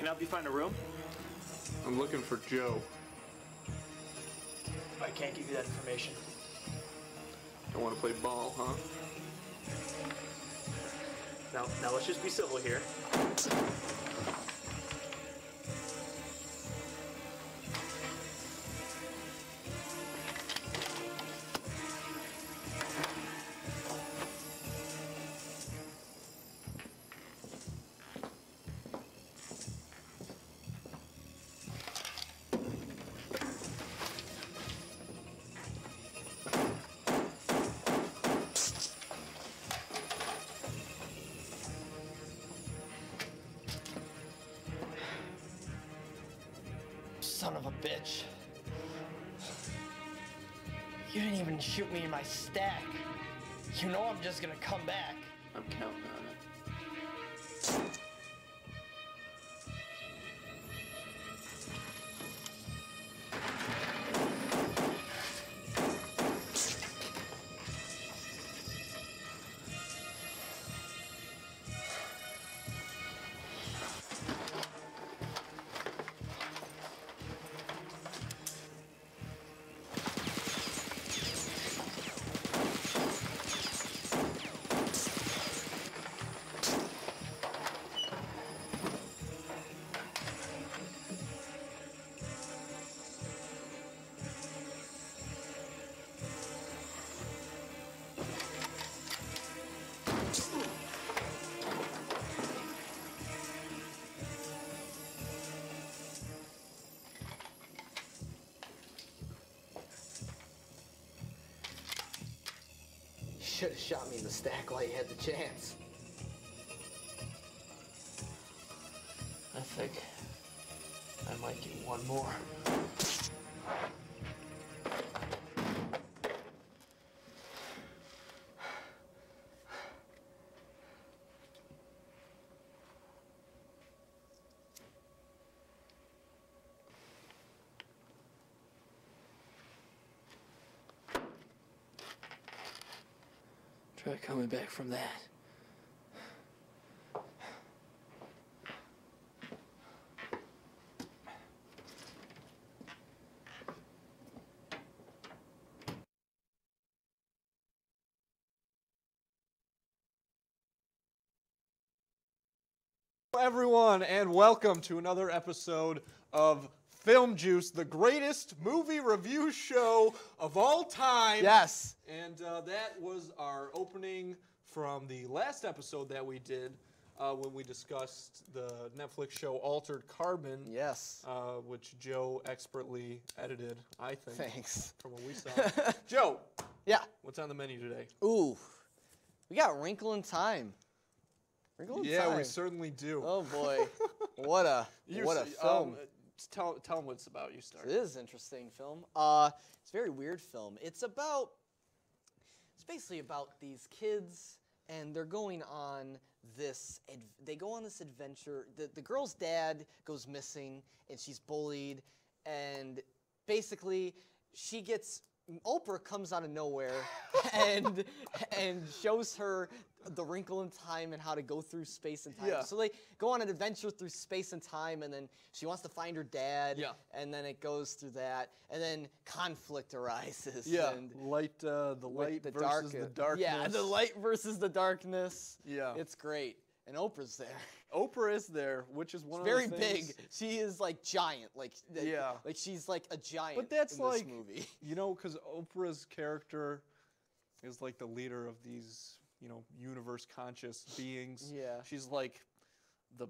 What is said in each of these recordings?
Can I help you find a room? I'm looking for Joe. I can't give you that information. Don't want to play ball, huh? Now let's just be civil here. Son of a bitch. You didn't even shoot me in my stack. You know I'm just gonna come back. I'm counting on it. Should have shot me in the stack while you had the chance. I think I might get one more. Try coming back from that. Hello, everyone, and welcome to another episode of Film Juice, the greatest movie review show of all time. Yes. And that was our opening from the last episode that we did when we discussed the Netflix show Altered Carbon. Yes. Which Joe expertly edited, I think. Thanks. From what we saw. Joe. Yeah. What's on the menu today? Ooh. We got Wrinkle in Time. Wrinkle in Time. Yeah, we certainly do. Oh boy. What a film. Tell them what it's about. You start. It is an interesting film. It's a very weird film. It's basically about these kids, and they're going on this. They go on this adventure. The girl's dad goes missing, and she's bullied, and basically Oprah comes out of nowhere and shows her the wrinkle in time and how to go through space and time. Yeah. So they go on an adventure through space and time, and then she wants to find her dad. Yeah. And then it goes through that, and then conflict arises. Yeah. And The light versus the darkness. Yeah, the light versus the darkness. Yeah. It's great. And Oprah's there. Oprah is there, which is one of Very the things. big. She is like giant. Like she's like a giant. But that's in like this movie. because Oprah's character is like the leader of these, universe conscious beings. Yeah. She's like the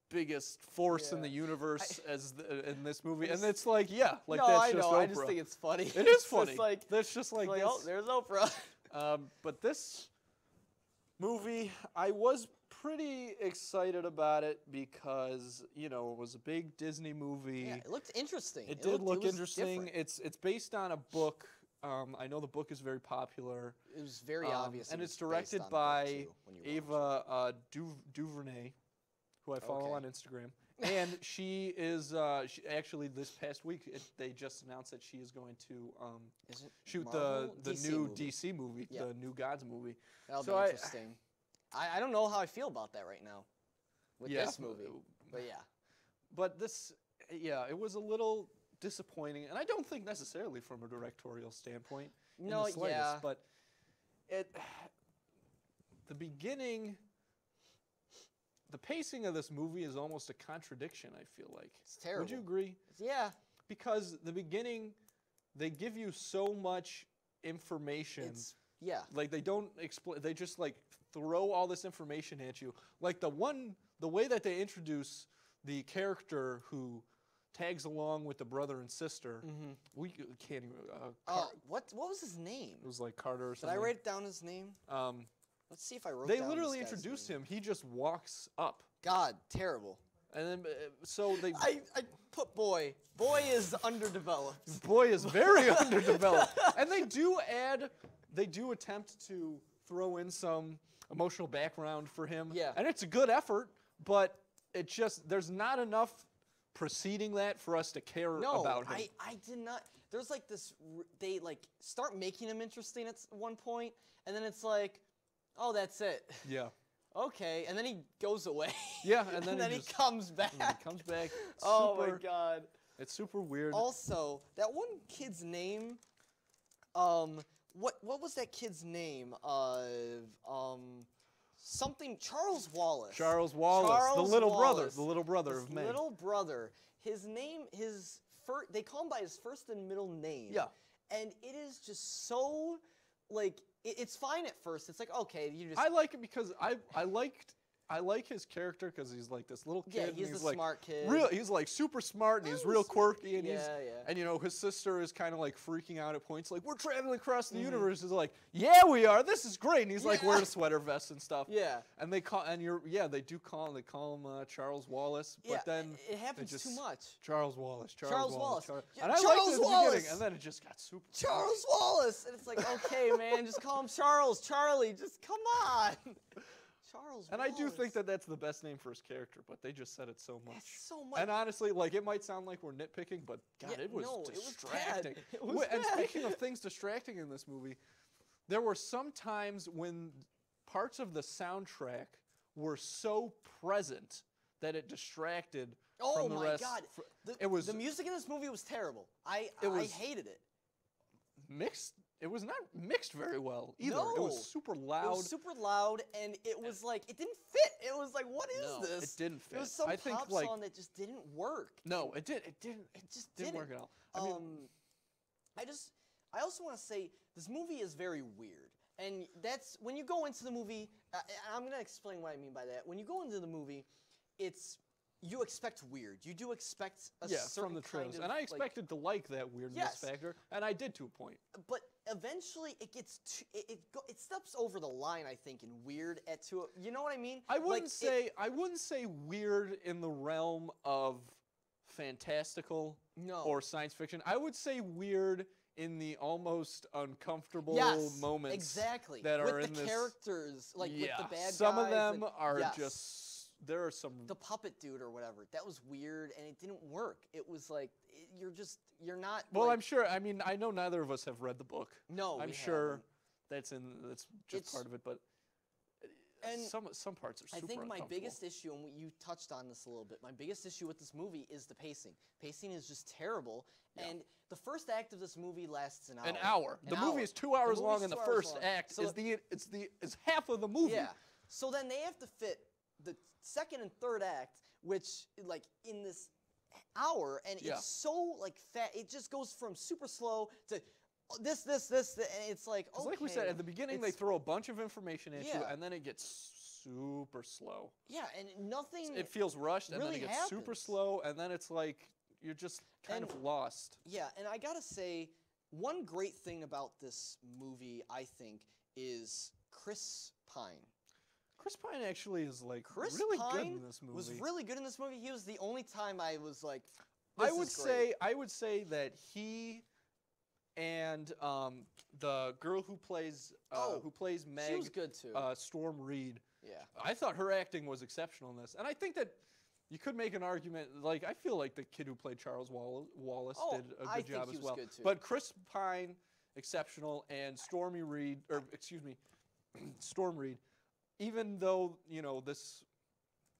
biggest force in the universe in this movie, and it's like no, that's I just know. Oprah. I just think it's funny. It is funny. It's That's just like this. oh, there's Oprah. But this movie, I was pretty excited about it because, it was a big Disney movie. Yeah, it looked interesting. It did look was interesting. different. It's based on a book. I know the book is very popular. It was very obvious. And it it's was based directed on a book, by too, when you watch Ava DuVernay, who I follow on Instagram. And she is actually this past week they just announced that she is going to shoot the new DC movie, the New Gods movie. That'll be interesting. I don't know how I feel about that right now with this movie, but yeah. But this, yeah, it was a little disappointing, and I don't think necessarily from a directorial standpoint in the slightest, but the beginning, the pacing of this movie is almost a contradiction, I feel like. It's terrible. Would you agree? Yeah. Because the beginning, they give you so much information. Like they don't explain, they just like throw all this information at you. Like the way that they introduce the character who tags along with the brother and sister. We can't even. What was his name? It was like Carter or something. Did I write down his name? Let's see if I wrote. They literally introduce him. He just walks up. God, terrible. And then so they. I put boy. Boy is underdeveloped. Boy is very underdeveloped. And they do attempt to throw in some emotional background for him. Yeah. And it's a good effort, but it just there's not enough preceding that for us to care about him. I did not. There's like this. They like start making him interesting at one point, and then it's like, oh, that's it. Yeah. Okay, and then he goes away. Yeah, and then, he comes back. He comes back. Oh my God. It's super weird. Also, that one kid's name. What was that kid's name? Something Charles Wallace. Charles Wallace, the little brother of May. Little brother. His name, they call him by his first and middle name. Yeah. And it is just so, like, it's fine at first. It's like, okay, you just. I like it because I like his character because he's like this little kid. Yeah, he's the like smart kid. He's like super smart and he's real quirky and yeah. And you know his sister is kind of like freaking out at points like we're traveling across the universe. He's like, yeah, we are. This is great. And he's like wearing a sweater vest and stuff. Yeah. And they call him Charles Wallace. But then it happens too much. Charles Wallace. And I liked it at the beginning, and then it just got super. Charles Wallace, and it's like, okay, man, just call him Charlie. Just come on. Charles and Wallace. I do think that that's the best name for his character, but they just said it so much. That's so much. And honestly, like it might sound like we're nitpicking, but God, it was distracting. It was bad. And speaking of things distracting in this movie, there were some times when parts of the soundtrack were so present that it distracted from the rest. Oh my God! The music in this movie was terrible. I hated it. Mixed. It was not mixed very well either. No. It was super loud. It was super loud, and it was like it didn't fit. It was like, what is this? It didn't fit. It was some pop song that just didn't work. No, it didn't. It just didn't work at all. I also want to say this movie is very weird, and that's when you go into the movie. I'm gonna explain what I mean by that. When you go into the movie, you expect weird. You do expect a certain from the trailers, kind of, and I expected to like that weirdness factor, and I did to a point. But eventually, it gets it steps over the line. I think in weird you know what I mean? I wouldn't say weird in the realm of fantastical or science fiction. I would say weird in the almost uncomfortable moments that are in this. With the characters, like with the bad guys. Some of them are just. There are some. The puppet dude or whatever. That was weird, and it didn't work. It was like you're not. Well, I'm sure. I mean, I know neither of us have read the book. No, I'm sure that's just part of it, but some parts are super I think my uncomfortable. biggest issue, and you touched on this a little bit. My biggest issue with this movie is the pacing. Pacing is just terrible, and the first act of this movie lasts an hour. An hour. The movie is 2 hours long, and the first act is half of the movie. Yeah. So then they have to fit the second and third act, which like in this hour, and it's so like fat. It just goes from super slow to this, and it's like okay. Like we said at the beginning, they throw a bunch of information at you, and then it gets super slow. Yeah, and nothing. It feels rushed, and really then it gets super slow, and then it's like you're just kind of lost. Yeah, and I gotta say, one great thing about this movie, I think, is Chris Pine. Chris Pine actually is like really good in this movie. Was really good in this movie. He was the only time I was like, I would say that he and the girl who plays Meg, she was good too. Storm Reed. Yeah. I thought her acting was exceptional in this, and I think that you could make an argument. Like I feel like the kid who played Charles Wallace did a good job as well. Good too. But Chris Pine, exceptional, and Storm Reed. Even though, you know, this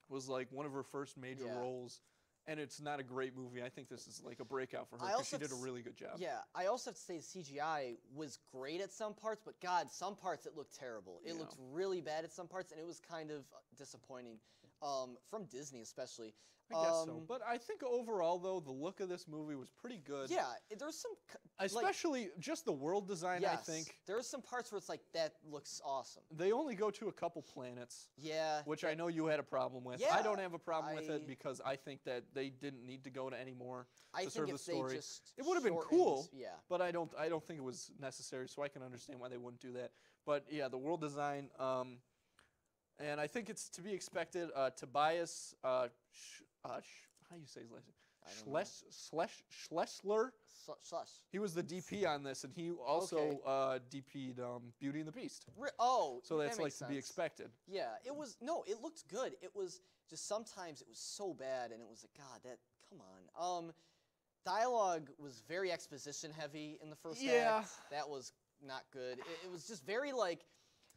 was like one of her first major roles, and it's not a great movie. I think this is like a breakout for her because she did a really good job. Yeah, I also have to say the CGI was great at some parts, but God, some parts it looked terrible. It looked really bad at some parts, and it was kind of disappointing. From Disney especially. I guess so. But I think overall, though, the look of this movie was pretty good. Yeah, there's some... Especially just the world design, I think. There's some parts where it's like, that looks awesome. They only go to a couple planets. Yeah. Which I know you had a problem with. Yeah, I don't have a problem with it because I think that they didn't need to go to any more to serve the story. It would have been cool, but I don't think it was necessary, so I can understand why they wouldn't do that. But yeah, the world design... and I think it's to be expected. Tobias, how do you say his last name? Schlesler. He was the DP on this, and he also DP'd Beauty and the Beast. So that's like to be expected. Yeah, it was it looked good. It was just sometimes it was so bad, and it was like, God, come on. Dialogue was very exposition heavy in the first act. That was not good. It was just very like.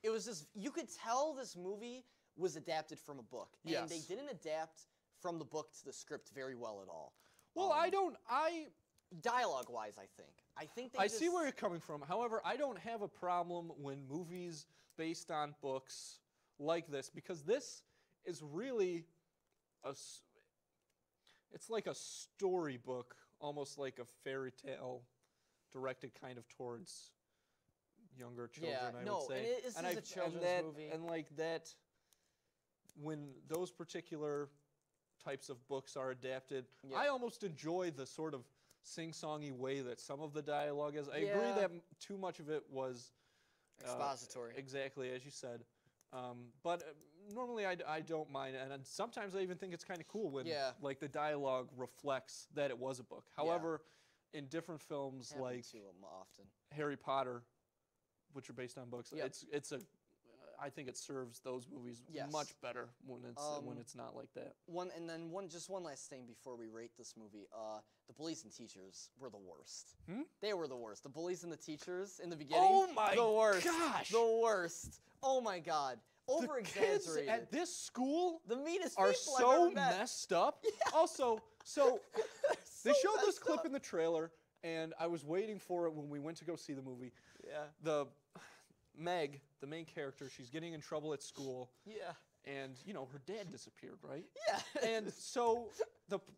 It was just, you could tell this movie was adapted from a book. And they didn't adapt from the book to the script very well at all. Well, dialogue-wise, I think I see where you're coming from. However, I don't have a problem when movies based on books like this, because this is really it's like a storybook, almost like a fairy tale directed kind of towards younger children, I would say. And it is a children's movie. And like that, when those particular types of books are adapted, I almost enjoy the sort of sing-songy way that some of the dialogue is. I agree that too much of it was... expository. Exactly, as you said. But normally I don't mind, and sometimes I even think it's kind of cool when like the dialogue reflects that it was a book. However, in different films like Harry Potter, which are based on books, I think it serves those movies much better when it's not like that. Just one last thing before we rate this movie. The bullies and teachers were the worst. Hmm? They were the worst. The bullies and the teachers in the beginning. Oh my gosh! The worst. Oh my God. Over-exaggerated. The kids at this school the meanest are people so I've ever met. messed up. Yeah. Also, they showed this clip in the trailer, and I was waiting for it when we went to go see the movie. Yeah. Meg, the main character, she's getting in trouble at school. Yeah. And, her dad disappeared, right? Yeah. And so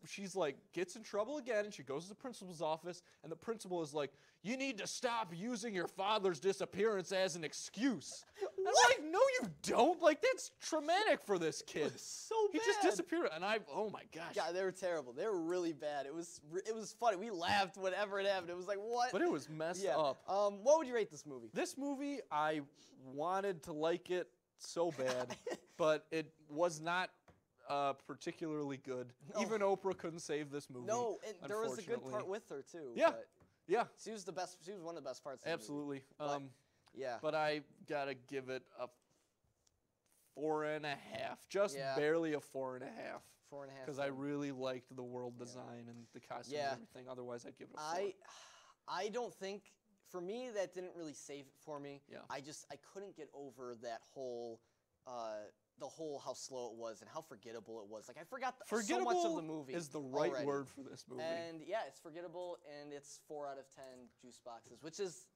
she's like, gets in trouble again, and she goes to the principal's office, and the principal is like, you need to stop using your father's disappearance as an excuse. And I'm like, no, you don't. Like, that's traumatic for this kid. So bad. He just disappeared, and oh my gosh. God, they were terrible. They were really bad. It was funny. We laughed whenever it happened. It was like, what? But it was messed up. What would you rate this movie? This movie, I wanted to like it so bad, but it was not particularly good. No. Even Oprah couldn't save this movie. No, and there was a good part with her too. Yeah, yeah. She was the best. She was one of the best parts. Absolutely. Of the movie. But I gotta give it a 4.5, just barely a 4.5. 4.5. Because I really liked the world design and the costume and everything. Otherwise, I'd give it a 4. I don't think. For me, that didn't really save it for me. Yeah. I couldn't get over that whole, the whole how slow it was and how forgettable it was. Like I forgot so much of the movie. Is the right word for this movie. And yeah, it's forgettable, and it's 4 out of 10 juice boxes, which is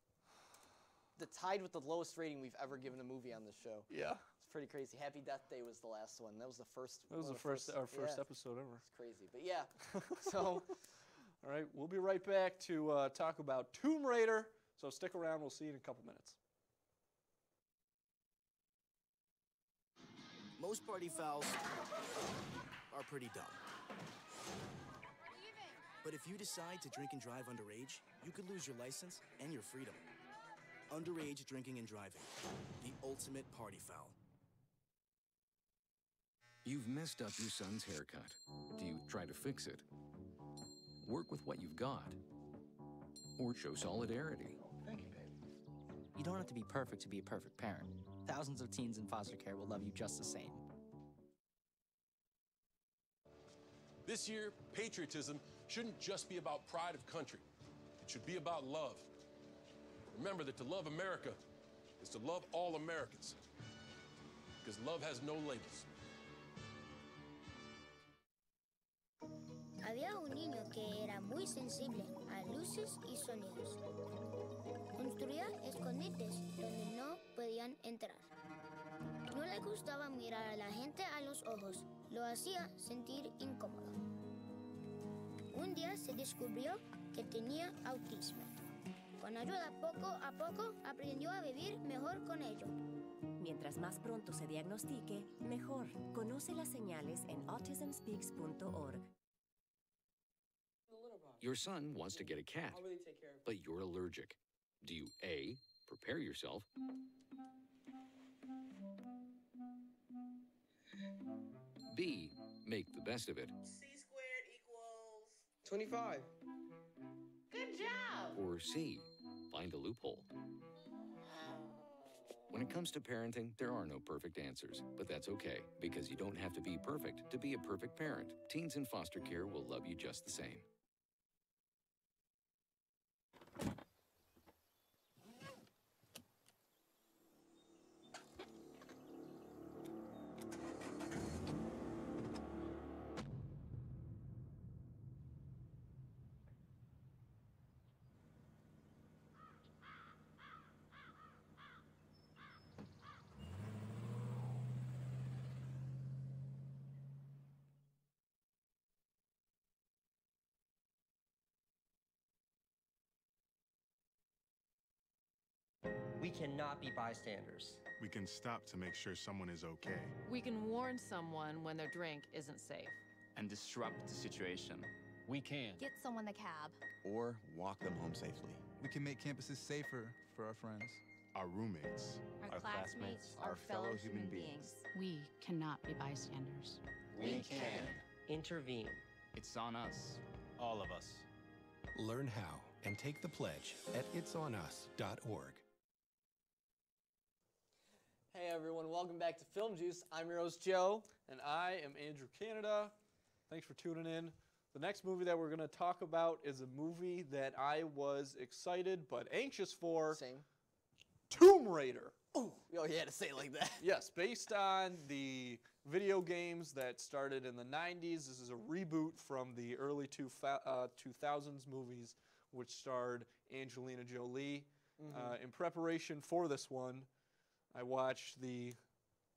tied with the lowest rating we've ever given a movie on this show. Yeah. It's pretty crazy. Happy Death Day was the last one. That was the first. That was our first episode ever. It's crazy, but yeah. So. All right, we'll be right back to talk about Tomb Raider. So stick around. We'll see you in a couple minutes. Most party fouls are pretty dumb. But if you decide to drink and drive underage, you could lose your license and your freedom. Underage drinking and driving, the ultimate party foul. You've messed up your son's haircut. Do you try to fix it? Work with what you've got? Or show solidarity? Thank you, babe. You don't have to be perfect to be a perfect parent. Thousands of teens in foster care will love you just the same. This year, patriotism shouldn't just be about pride of country. It should be about love. Remember that to love America is to love all Americans. Because love has no labels. Había un niño que era muy sensible a luces y sonidos. Construía escondites donde no podían entrar. No le gustaba mirar a la gente a los ojos. Lo hacía sentir incómodo. Un día se descubrió que tenía autismo. Con ayuda, poco a poco, aprendió a vivir mejor con ello. Mientras más pronto se diagnostique, mejor. Conoce las señales en autismspeaks.org. Your son wants to get a cat, but you're allergic. Do you A, prepare yourself, B, make the best of it, C squared equals 25. Good job. or C, find a loophole? When it comes to parenting, there are no perfect answers, but that's okay, because you don't have to be perfect to be a perfect parent. Teens in foster care will love you just the same. We cannot be bystanders. We can stop to make sure someone is okay. We can warn someone when their drink isn't safe. And disrupt the situation. We can. Get someone the cab. Or walk them home safely. We can make campuses safer for our friends. Our roommates. Our classmates, our fellow human beings. We cannot be bystanders. We can intervene. It's on us. All of us. Learn how and take the pledge at itsonus.org. Hey everyone, welcome back to Film Juice. I'm your host Joe. And I am Andrew Canada. Thanks for tuning in. The next movie that we're going to talk about is a movie that I was excited but anxious for. Same. Tomb Raider. Oh, you had to say it like that. Yes, based on the video games that started in the 90s. This is a reboot from the early 2000s movies, which starred Angelina Jolie. In preparation for this one, I watched the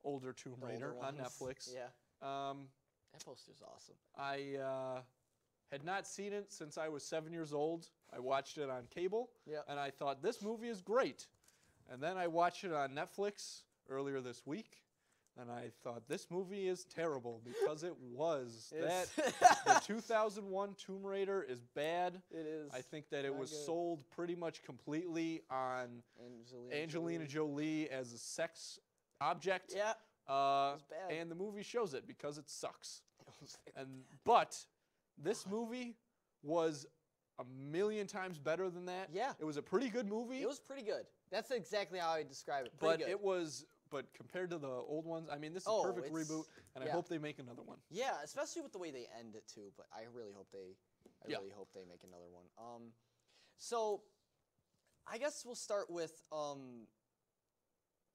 older Tomb Raider on Netflix. Yeah. That poster's awesome. I had not seen it since I was 7 years old. I watched it on cable, and I thought, this movie is great. And then I watched it on Netflix earlier this week, and I thought, this movie is terrible, because it was. The 2001 Tomb Raider is bad. It is. I think that it was sold pretty much completely on Angelina Jolie as a sex object. Yeah. It was bad. And the movie shows it because it sucks. But this movie was a million times better than that. Yeah. It was a pretty good movie. It was pretty good. That's exactly how I describe it. But it was, compared to the old ones, I mean, this is a perfect reboot, and I hope they make another one. Yeah, especially with the way they end it too. But I really hope they, really hope they make another one. So, I guess we'll start with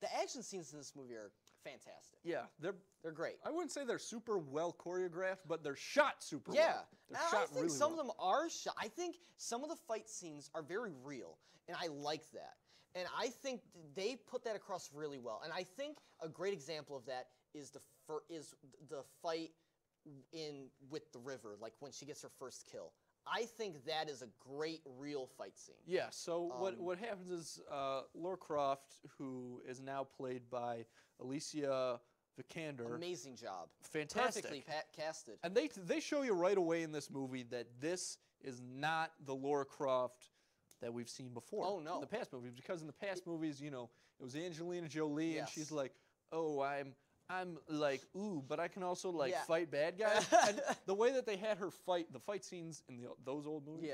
the action scenes in this movie are fantastic. Yeah, they're great. I wouldn't say they're super well choreographed, but they're shot super well. Yeah, I think some of them are shot. I think some of the fight scenes are very real, and I like that. And I think they put that across really well. And I think a great example of that is the fight with the river, like when she gets her first kill. I think that is a great real fight scene. Yeah, so what happens is Lara Croft, who is now played by Alicia Vikander. Amazing job. Fantastic. Perfectly casted. And they show you right away in this movie that this is not the Lara Croft that we've seen before. Oh, no. In the past movies, because in the past movies, you know, it was Angelina Jolie, and Yes. she's like, oh, I'm like, ooh, but I can also like fight bad guys. And the way that they had her fight, the fight scenes in those old movies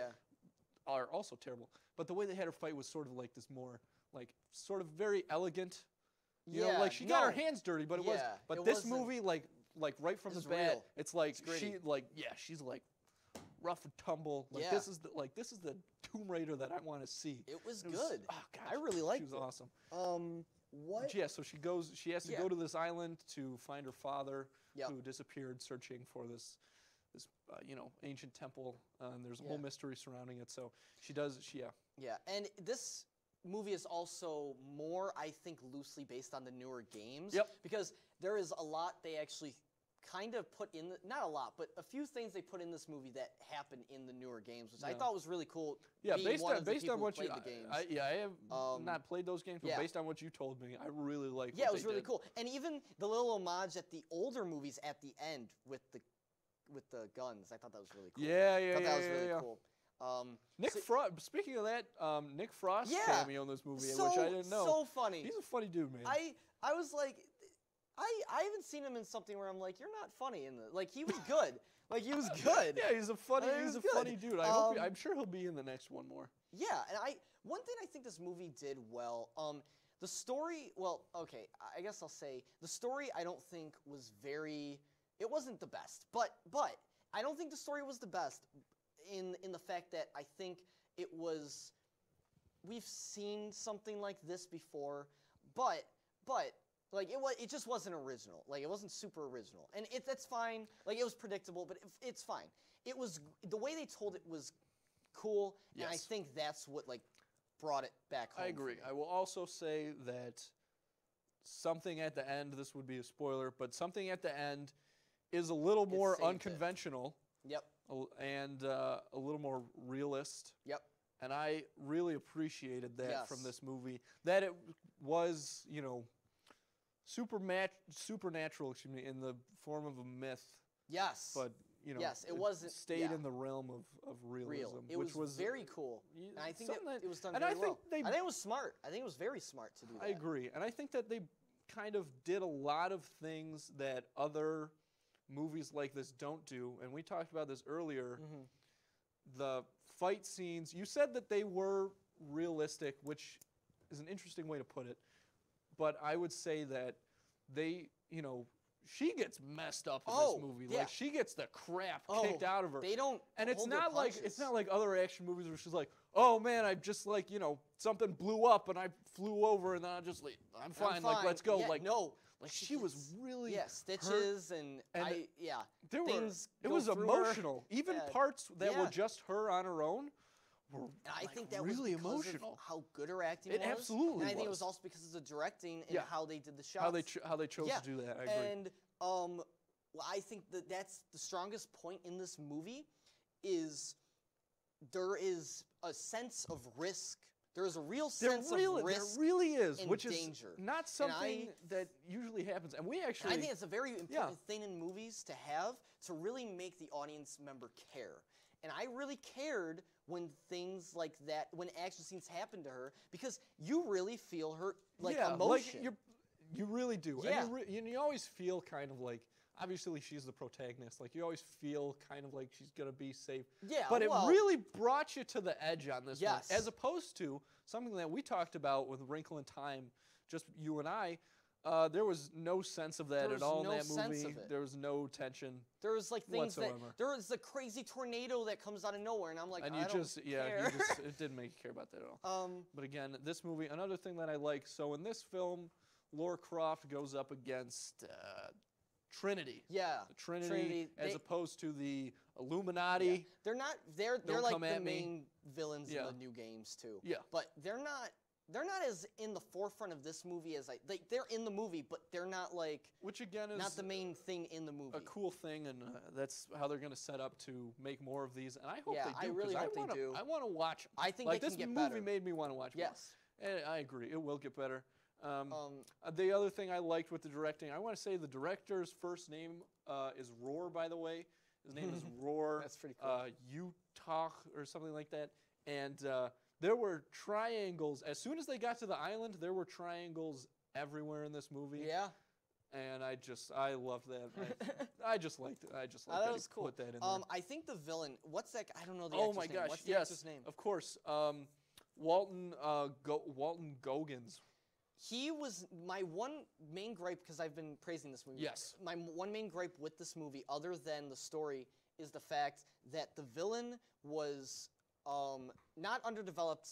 are also terrible. But the way they had her fight was sort of like this more, like, sort of very elegant. You know, like she got her hands dirty, but it was. But this movie, like right from the bat, it's like she's like rough and tumble. Like this is the Tomb Raider that I want to see. It was good. Oh God, I really liked it. She was awesome. What? Yeah, so she has to go to this island to find her father, who disappeared, searching for this this ancient temple, and there's a whole mystery surrounding it. So she does. Yeah, and this movie is also more, I think, loosely based on the newer games. Yep. Because there is a lot they actually kind of put in, not a lot, but a few things they put in this movie that happen in the newer games, which I thought was really cool. Yeah, being based on what you, the games. I have not played those games, but based on what you told me, I really like. Yeah, it was really cool, and even the little homage at the older movies at the end with the guns, I thought that was really cool. Yeah, I thought that was really cool. Nick Frost. Speaking of that, Nick Frost cameo in this movie, which I didn't know. So funny. He's a funny dude, man. I was like, I haven't seen him in something where I'm like, you're not funny in the he was good. Like he was good. Yeah, he's a funny dude. I'm sure he'll be in the next one more. Yeah, and one thing I think this movie did well, the story, well, okay, I guess I'll say the story I don't think was it wasn't the best, but I don't think the story was the best in the fact that I think it was, we've seen something like this before, but like it just wasn't original. Like it wasn't super original, and that's fine. Like it was predictable, but it's fine. It was the way they told it was cool, and I think that's what like brought it back home. I agree. I will also say that something at the end. This would be a spoiler, but something at the end is a little more unconventional. Yep. And a little more realist. Yep. And I really appreciated that from this movie. That it was, supernatural, in the form of a myth. Yes. But, it wasn't stayed in the realm of realism. It which was very cool. And I think it was done and very I think well. I think it was smart. I think it was very smart to do that. I agree. And I think that they kind of did a lot of things that other movies like this don't do, and we talked about this earlier. The fight scenes, you said that they were realistic, which is an interesting way to put it, but I would say that they, she gets messed up in this movie. Like she gets the crap kicked out of her. They don't. And it's not like other action movies where she's like, oh man, I just like something blew up and I flew over and then I'm fine. Like let's go. Yeah, like no. Like she was really stitches hurt. and It was emotional. Even parts that were just her on her own were I think that really was because emotional. Of how good her acting it was. Absolutely and I think it was also because of the directing and how they did the shots. How they chose to do that. I agree. And I think that's the strongest point in this movie is there is a sense of risk. There is a real sense of risk. There really is, and which danger. is not something that usually happens. And we actually, I think it's a very important thing in movies to have to really make the audience member care. And I really cared when things like that, when action scenes happen to her, because you really feel her emotion. Like you really do. Yeah. And you always feel kind of like, obviously she's the protagonist. Like you always feel kind of like she's gonna be safe. Yeah. But it really brought you to the edge on this one, as opposed to something that we talked about with Wrinkle in Time, just you and I. There was no sense of that at all in that movie. There was no tension. There was like things whatsoever. There was a crazy tornado that comes out of nowhere, and I'm like, and I don't care. It didn't make you care about that at all. But again, this movie, another thing that I like. So in this film, Lara Croft goes up against Trinity. Yeah. The Trinity as opposed to the Illuminati. Yeah. They're not. They're like the me. main villains in the new games too. Yeah. But they're not as in the forefront of this movie as they're in the movie, but they're not like. Which again is not the main thing in the movie. A cool thing, and that's how they're going to set up to make more of these. And I hope they do. I really hope they do. I want to watch them. I think like they this can get movie better. made me want to watch more. Yes. And I agree. It will get better. The other thing I liked with the directing, I want to say the director's first name is Roar, by the way. His name is Roar. That's pretty cool. Utah or something like that. And there were triangles. As soon as they got to the island, there were triangles everywhere in this movie. Yeah. And I loved that. I just liked it. I just liked that was cool. Put that in there. I think the villain, what's that? I don't know the Oh actor's my name. gosh, What's the yes, actor's name? of course. Walton Goggins. He was my one main gripe, because I've been praising this movie. Yes. My one main gripe with this movie, other than the story, is the fact that the villain was Not underdeveloped.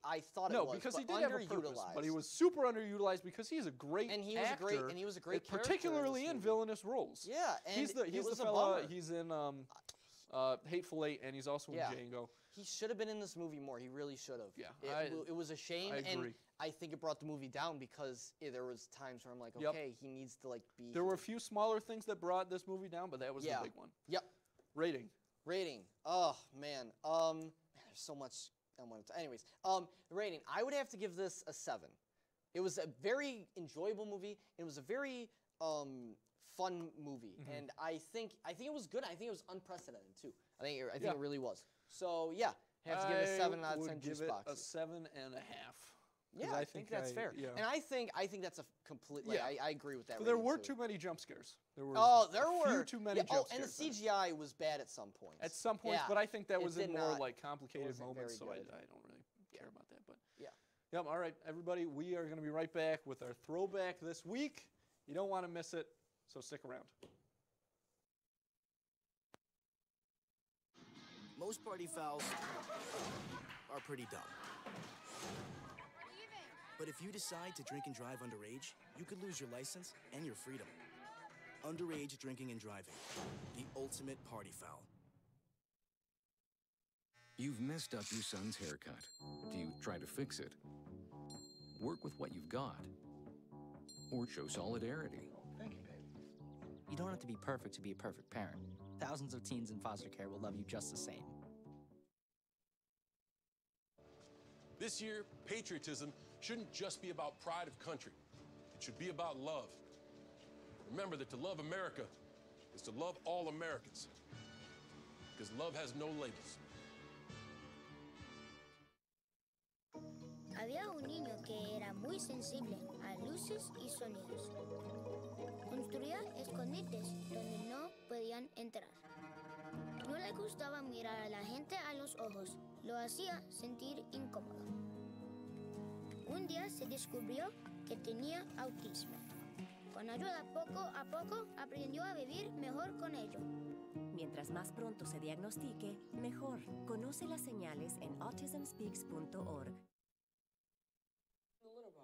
I thought it was. No, because he but did have a purpose, but he was super underutilized because he's a great actor. And he was a great character particularly in villainous roles. Yeah, and he's the fella. He's in Hateful Eight, and he's also in Django. He should have been in this movie more. He really should have. Yeah, it was a shame, I agree. and I think it brought the movie down because there was times where I'm like, okay, he needs to like be. There were a few smaller things that brought this movie down, but that was the big one. Yep. Rating. Oh man. There's so much I wanted to. Anyways, rating. I would have to give this a 7. It was a very enjoyable movie. It was a very fun movie, and I think it was good. I think it was unprecedented too. I think it really was. So yeah, have to give it a 7 out of 10 juice boxes. A 7.5. Yeah, I think that's fair. Yeah. And I think that's a complete. Like, I agree with that. But there were too many jump scares. There were few too many jump scares. And the CGI was bad at some points. At some points, but I think that was in more like complicated wasn't moments, so very I good. don't really care about that. But yeah. Yep. All right, everybody, we are going to be right back with our throwback this week. You don't want to miss it, so stick around. Most party fouls are pretty dumb. But if you decide to drink and drive underage, you could lose your license and your freedom. Underage drinking and driving, the ultimate party foul. You've messed up your son's haircut. Do you try to fix it? Work with what you've got? Or show solidarity? Thank you, babe. You don't have to be perfect to be a perfect parent. Thousands of teens in foster care will love you just the same. This year, patriotism shouldn't just be about pride of country. It should be about love. Remember that to love America is to love all Americans. Because love has no labels. Había un niño que era muy sensible a luces y sonidos. Construía escondites donde no podían entrar. No le gustaba mirar a la gente a los ojos. Lo hacía sentir incómodo. Un día se descubrió que tenía autismo. Con ayuda poco a poco aprendió a vivir mejor con ello. Mientras más pronto se diagnostique, mejor. Conoce las señales en autismspeaks.org.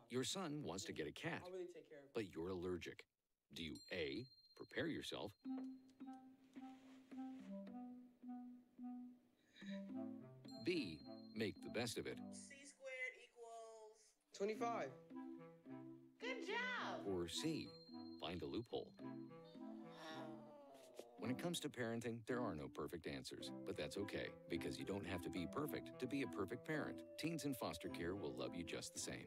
Your son wants to get a cat, but you're allergic. Do you A, prepare yourself, B, make the best of it, C squared equals 25. Good job. or C, find a loophole? When it comes to parenting, there are no perfect answers, but that's okay, because you don't have to be perfect to be a perfect parent. Teens in foster care will love you just the same.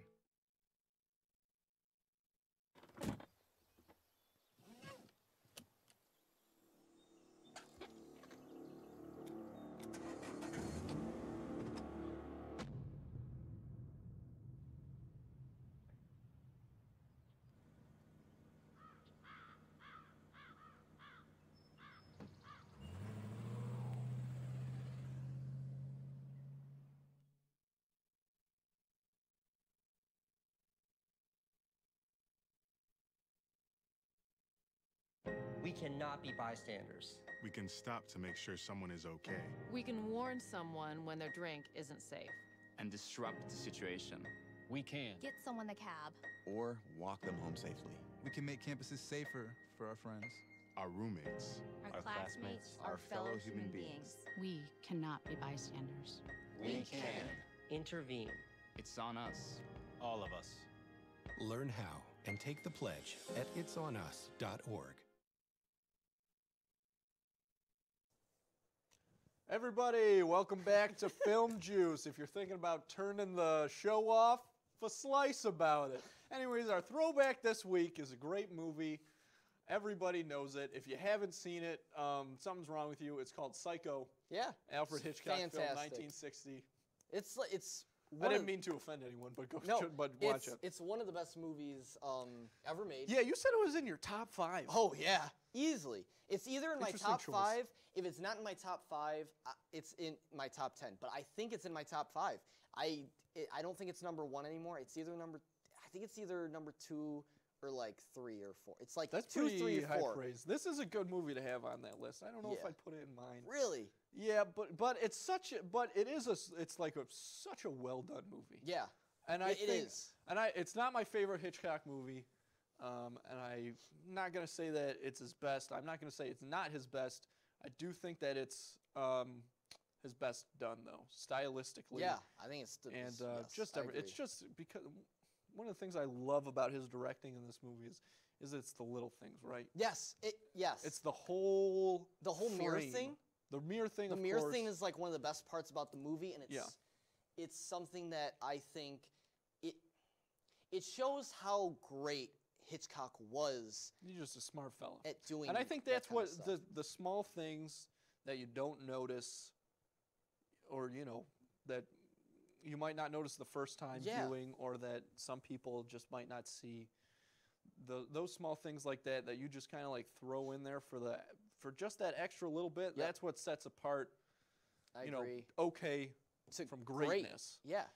We cannot be bystanders. We can stop to make sure someone is okay. We can warn someone when their drink isn't safe. And disrupt the situation. We can. Get someone the cab. Or walk them home safely. We can make campuses safer for our friends. Our roommates. Our classmates, our fellow human beings. We cannot be bystanders. We can. Intervene. It's on us. All of us. Learn how and take the pledge at itsonus.org. Everybody, welcome back to Film Juice. If you're thinking about turning the show off, a slice about it. Anyways, our throwback this week is a great movie. Everybody knows it. If you haven't seen it, something's wrong with you. It's called Psycho. Yeah. Alfred Hitchcock film, fantastic. 1960. It's I didn't mean to offend anyone, but watch it. It's one of the best movies ever made. Yeah, you said it was in your top 5. Oh yeah, easily. It's either in my Interesting top choice. 5. If it's not in my top 5, it's in my top 10. But I think it's in my top 5. I don't think it's number 1 anymore. It's either I think it's either number 2 or like 3 or 4. It's like That's 2, 3, pretty or high 4. praise. This is a good movie to have on that list. I don't know if Yeah. I'd put it in mine. Really? Yeah, but it's such a, but it is it's like such a well done movie. Yeah. And I It think, is. and it's not my favorite Hitchcock movie, and I'm not gonna say that it's his best. I'm not gonna say it's not his best. I do think that it's his best done though, stylistically. Yeah, I think it's the and yes, just I it's agree. just because one of the things I love about his directing in this movie is it's the little things, right? Yes. Yes. It's the whole mirror frame. thing. The mirror thing. The of mirror course. thing is like one of the best parts about the movie, and it's something that I think it shows how great Hitchcock was. He's just a smart fella at doing. And I think that that's kind of what stuff. the small things that you don't notice, or that you might not notice the first time viewing, or that some people just might not see. Those small things like that you just kind of like throw in there for just that extra little bit. That's what sets apart. I agree. Okay from greatness. Yeah.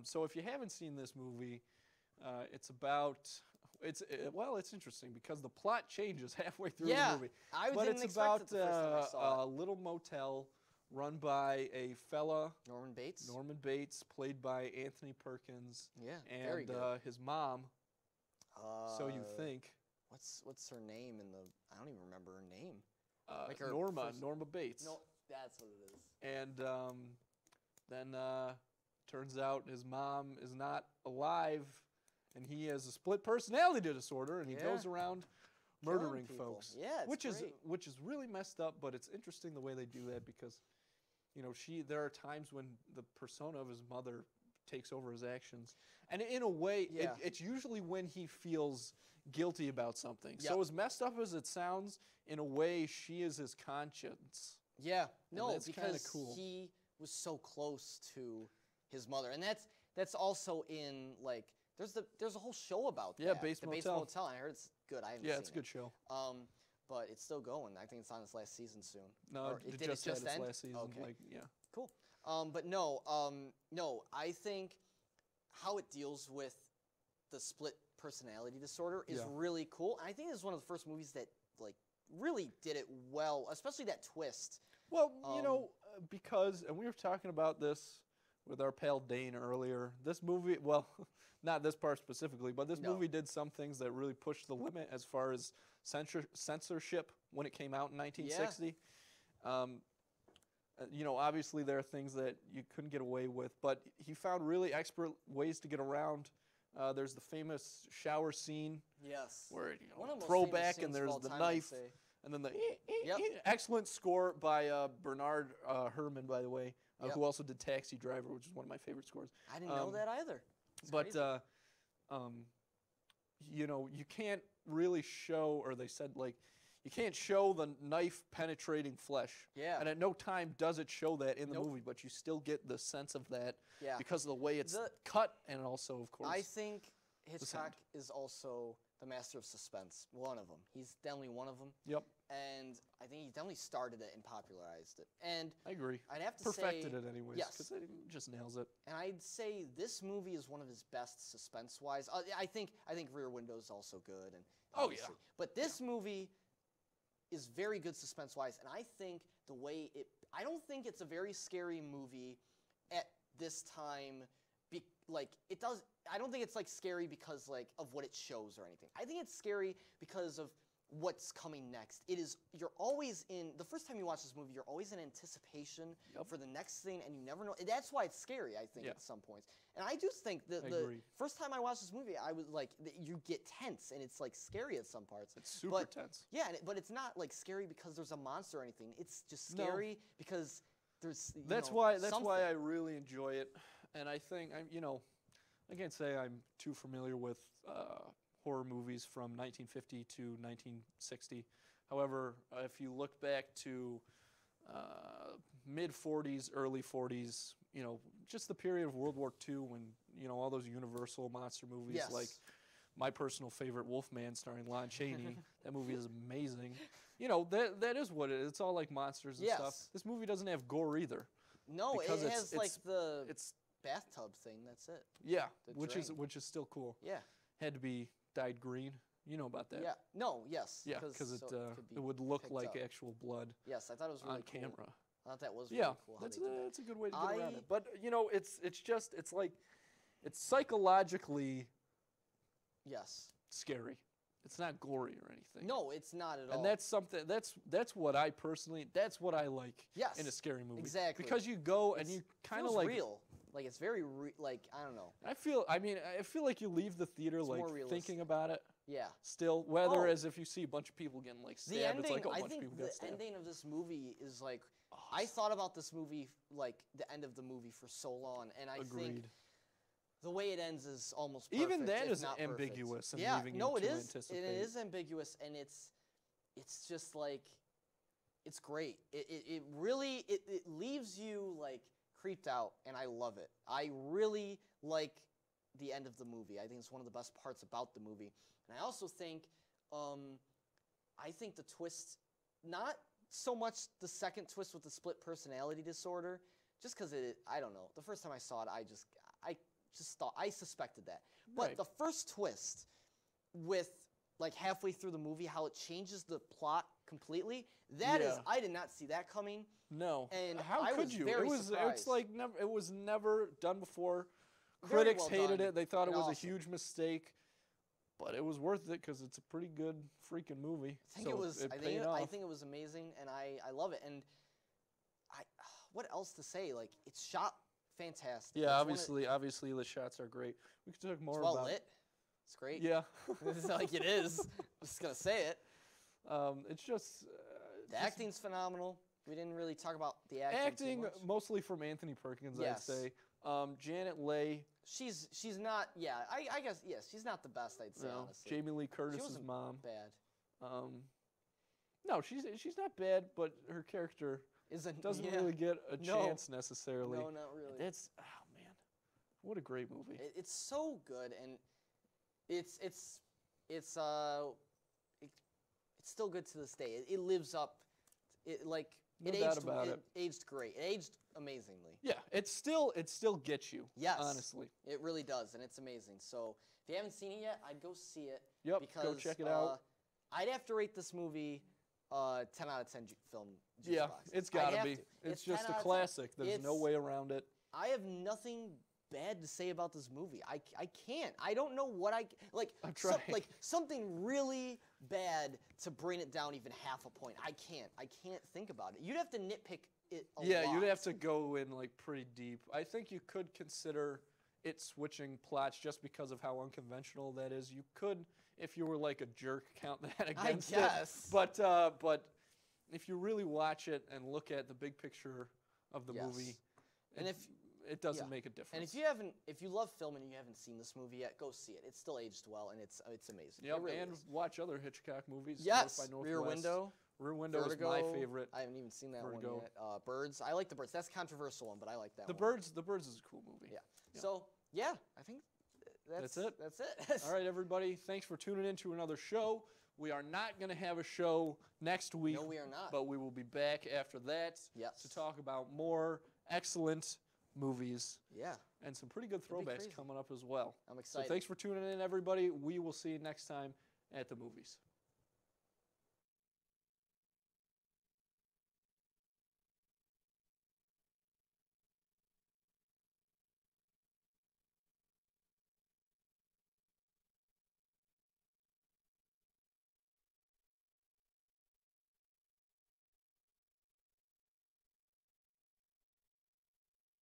So if you haven't seen this movie, it's about. It's interesting because the plot changes halfway through the movie. But didn't it's expect about it the first time I saw a little motel run by a fella, Norman Bates. Norman Bates, played by Anthony Perkins. Yeah, and very good. His mom. So you think? What's her name in the? I don't even remember her name. Like her Norma Bates. No, that's what it is. And then turns out his mom is not alive, and he has a split personality disorder, and he goes around murdering people. folks. Yeah, it's which is really messed up, but it's interesting the way they do that because, there are times when the persona of his mother takes over his actions, and in a way, it's usually when he feels guilty about something. So as messed up as it sounds, in a way, she is his conscience. Yeah, And no, that's kinda because cool. he was so close to his mother, and that's also in like there's a whole show about that. Yeah, Bates the Motel. Bates Motel. I heard it's good. I haven't seen it. Yeah, it's a good show. But it's still going. I think it's on its last season soon. No, Or it did just it had just its end? last season. Okay. Cool. But no, I think how it deals with the split personality disorder is really cool. And I think this is one of the first movies that like really did it well, especially that twist. Well, because, and we were talking about this with our pal Dane earlier, this movie, well, not this part specifically, but this movie did some things that really pushed the limit as far as censorship when it came out in 1960. Obviously there are things that you couldn't get away with, but he found really expert ways to get around. There's the famous shower scene. Yes. Where, One of the most throwback, famous and scenes of there's all the time, I'd knife, say. and then the excellent score by Bernard Herrmann, by the way, who also did Taxi Driver, which is one of my favorite scores. I didn't know that either. It's But crazy. you can't really show, or they said like, you can't show the knife penetrating flesh. Yeah. And at no time does it show that in the movie, but you still get the sense of that because of the way it's cut, and also, of course. I think Hitchcock is also the master of suspense. One of them. He's definitely one of them. Yep. And I think he definitely started it and popularized it. And I agree. I'd have to Perfected say, it anyways, yes. because it just nails it. And I'd say this movie is one of his best suspense-wise. I think Rear Window is also good. And obviously. But this movie is very good suspense-wise, and I think the way I don't think it's a very scary movie at this time. I don't think it's like scary because like of what it shows or anything. I think it's scary because of what's coming next. You're always in, the first time you watch this movie, you're always in anticipation for the next thing, and you never know. That's why it's scary, I think, at some points. And I do think that the first time I watched this movie, I was like, you get tense, and it's like scary at some parts. It's super tense. Yeah, but it's not like scary because there's a monster or anything. It's just scary because there's That's why I really enjoy it. And I think I can't say I'm too familiar with horror movies from 1950 to 1960. However, if you look back to mid 40s, early 40s, just the period of World War II when, all those Universal monster movies, like my personal favorite, Wolfman, starring Lon Chaney. That movie is amazing. That is what it is. It's all like monsters and stuff. This movie doesn't have gore either. No, it has like the bathtub thing. That's it. Yeah, which is still cool. Yeah. had to be dyed green. You know about that? Yeah. No. Yes. Yeah, because so it would look picked like up. actual blood. Yes, I thought it was really on cool. camera. I thought that was Yeah, really cool. How they did that. that's a good way to get around it. But you know, it's like it's psychologically yes scary. It's not gory or anything. No, it's not at all. And that's something that's what I personally I like yes, in a scary movie. Exactly. Because you go and you kind of like real. Like it's very like I don't know. I feel like you leave the theater It's like more realistic. thinking about it. Yeah. Still, whether as if you see a bunch of people getting like stabbed, The ending, it's like, oh, a I bunch of think people got the stabbed. ending of this movie is like I thought about this movie like the end of the movie for so long, and I think the way it ends is almost perfect, even that if is not ambiguous. Perfect. And leaving no, you it to is. anticipate. It is ambiguous, and it's just like it's great. It really it leaves you like creeped out, and I love it. I really like the end of the movie. I think it's one of the best parts about the movie, and I also think the twist, not so much the second twist with the split personality disorder, just because I don't know. The first time I saw it, I just thought I suspected that. But the first twist with like halfway through the movie, how it changes the plot completely, that is I did not see that coming. No. And how I could was you? very It's surprised. like it was never done before. Very Critics well hated done it. They thought it and was a awesome. huge mistake. But it was worth it because it's a pretty good freaking movie. I think so it was. It I paid off. think it was amazing, and I love it. And what else to say? Like it's shot fantastic. Yeah, It's obviously the shots are great. We could talk more it's well about lit. It's great. Yeah. It's not like it is. I'm just gonna say it. It's just The acting's phenomenal. We didn't really talk about the acting. too much. mostly from Anthony Perkins, Yes. I'd say. Janet Leigh. She's not. Yeah, I guess yes. She's not the best. I'd say honestly. Jamie Lee She Curtis's wasn't mom. bad. No, she's not bad, but her character doesn't really get a chance necessarily. No, not really. It's man, what a great movie. It's so good, and it's still good to this day. It lives up. No doubt about it. Aged great. It aged amazingly. Yeah, it still gets you. Yes, honestly, it really does, and it's amazing. So if you haven't seen it yet, I'd go see it. Yep, because, go check it out. I'd have to rate this movie 10 out of 10 film. Juice Yeah, boxes. it's I'd gotta have be. to. It's 10 just out a of 10. classic. There's no way around it. I have nothing bad to say about this movie. I can't. I don't know what like. I'm trying. Like something really bad to bring it down even half a point. I can't think about it. You'd have to nitpick it a lot. You'd have to go in like pretty deep. I think you could consider it switching plots just because of how unconventional that is. You could, if you were like a jerk, count that against it. But if you really watch it and look at the big picture of the movie, and if it doesn't make a difference. And if you love film and you haven't seen this movie yet, go see it. It's still aged well, and it's amazing. Yep, It really and is. watch other Hitchcock movies. Yes, North by Rear Northwest. Window. Rear Window Vertigo. is my favorite. I haven't even seen that Vertigo. one yet. Birds. I like The Birds. That's a controversial one, but I like that The one. Birds is a cool movie. Yeah. So yeah, I think that's it. That's it. All right, everybody. Thanks for tuning in to another show. We are not going to have a show next week. No, we are not. But we will be back after that to talk about more excellent movies. Yeah. And some pretty good be throwbacks crazy. coming up as well. I'm excited. So thanks for tuning in, everybody. We will see you next time at the movies.